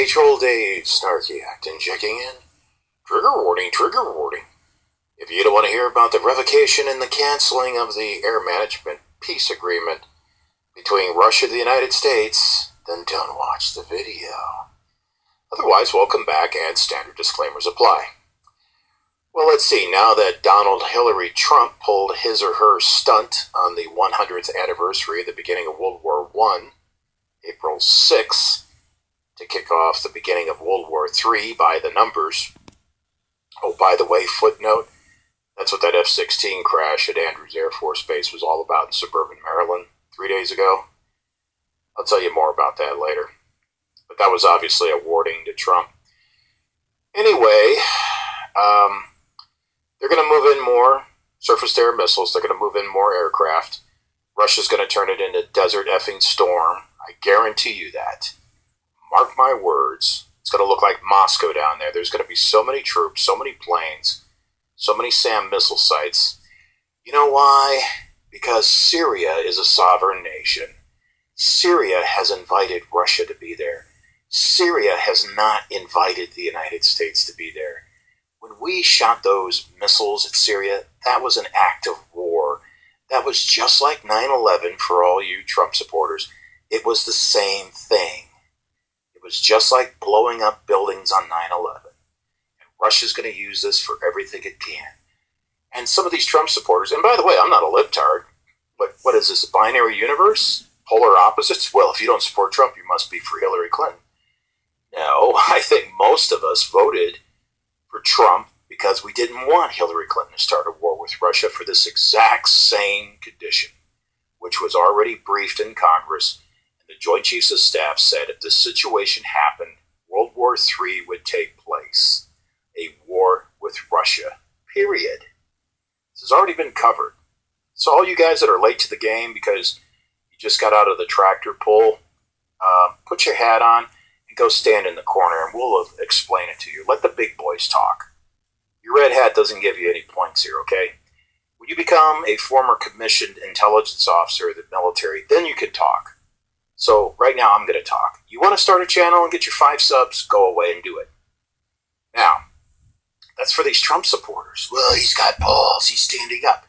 Troll Dave, Snarky Actin checking in. Trigger warning, trigger warning. If you don't want to hear about the revocation and the canceling of the air management peace agreement between Russia and the United States, then don't watch the video. Otherwise, welcome back and standard disclaimers apply. Well, let's see. Now that Hillary Trump pulled his or her stunt on the 100th anniversary of the beginning of World War I, April 6th, to kick off the beginning of World War III by the numbers. Oh, by the way, footnote, that's what that F-16 crash at Andrews Air Force Base was all about in suburban Maryland 3 days ago. I'll tell you more about that later. But that was obviously a warning to Trump. Anyway, they're going to move in more surface-to-air missiles. They're going to move in more aircraft. Russia's going to turn it into Desert Effing Storm. I guarantee you that. Mark my words, it's going to look like Moscow down there. There's going to be so many troops, so many planes, so many SAM missile sites. You know why? Because Syria is a sovereign nation. Syria has invited Russia to be there. Syria has not invited the United States to be there. When we shot those missiles at Syria, that was an act of war. That was just like 9/11 for all you Trump supporters. It was the same thing. It was just like blowing up buildings on 9/11. And Russia's going to use this for everything it can. And some of these Trump supporters, and by the way, I'm not a libtard, but what is this, a binary universe? Polar opposites? Well, if you don't support Trump, you must be for Hillary Clinton. No, I think most of us voted for Trump because we didn't want Hillary Clinton to start a war with Russia for this exact same condition, which was already briefed in Congress. The Joint Chiefs of Staff said if this situation happened, World War III would take place. A war with Russia, period. This has already been covered. So all you guys that are late to the game because you just got out of the tractor pull, put your hat on and go stand in the corner and we'll explain it to you. Let the big boys talk. Your red hat doesn't give you any points here, okay? When you become a former commissioned intelligence officer of the military, then you can talk. So right now I'm going to talk. You want to start a channel and get your 5 subs? Go away and do it. Now, that's for these Trump supporters. Well, he's got balls. He's standing up.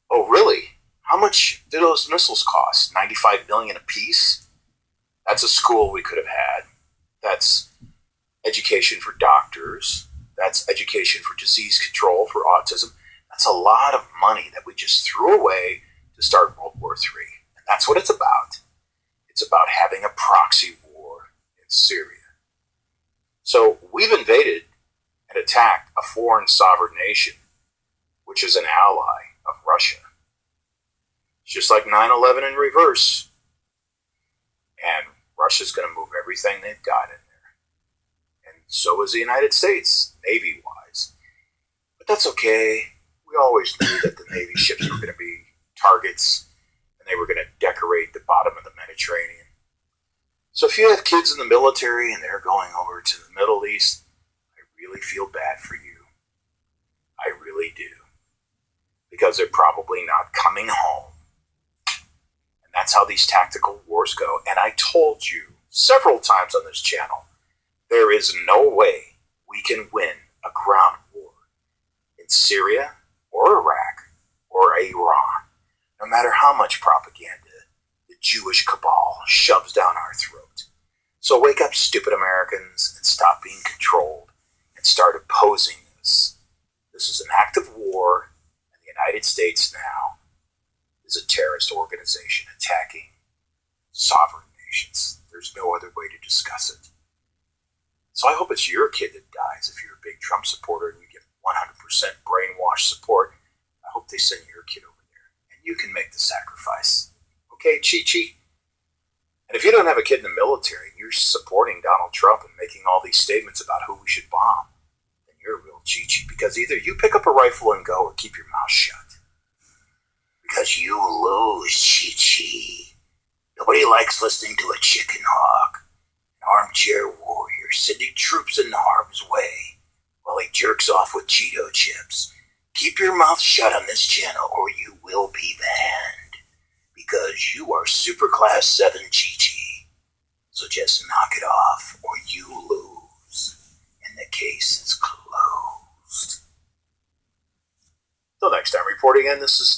Oh, really? How much do those missiles cost? $95 million apiece? That's a school we could have had. That's education for doctors. That's education for disease control, for autism. That's a lot of money that we just threw away to start World War III. And that's what it's about. It's about having a proxy war in Syria. So we've invaded and attacked a foreign sovereign nation, which is an ally of Russia. It's just like 9/11 in reverse. And Russia's going to move everything they've got in there. And so is the United States, Navy-wise. But that's okay. We always knew that the Navy ships were going to be targets. They were going to decorate the bottom of the Mediterranean. So if you have kids in the military and they're going over to the Middle East, I really feel bad for you. I really do. Because they're probably not coming home. And that's how these tactical wars go. And I told you several times on this channel, there is no way we can win a ground war in Syria or Iraq or Iran. No matter how much propaganda the Jewish cabal shoves down our throat. So wake up, stupid Americans, and stop being controlled and start opposing this. This is an act of war, and the United States now is a terrorist organization attacking sovereign nations. There's no other way to discuss it. So I hope it's your kid that dies if you're a big Trump supporter and you get 100% brainwashed support. I hope they send your kid over. You can make the sacrifice. Okay, Chi-Chi? And if you don't have a kid in the military and you're supporting Donald Trump and making all these statements about who we should bomb, then you're a real Chi-Chi. Because either you pick up a rifle and go or keep your mouth shut. Because you lose, Chi-Chi. Nobody likes listening to a chicken hawk, an armchair warrior sending troops in harm's way while he jerks off with Cheeto chips. Keep your mouth shut on this channel or you will be banned. Because you are Superclass 7 Chi-Chi. So just knock it off or you reporting in. This is Dave.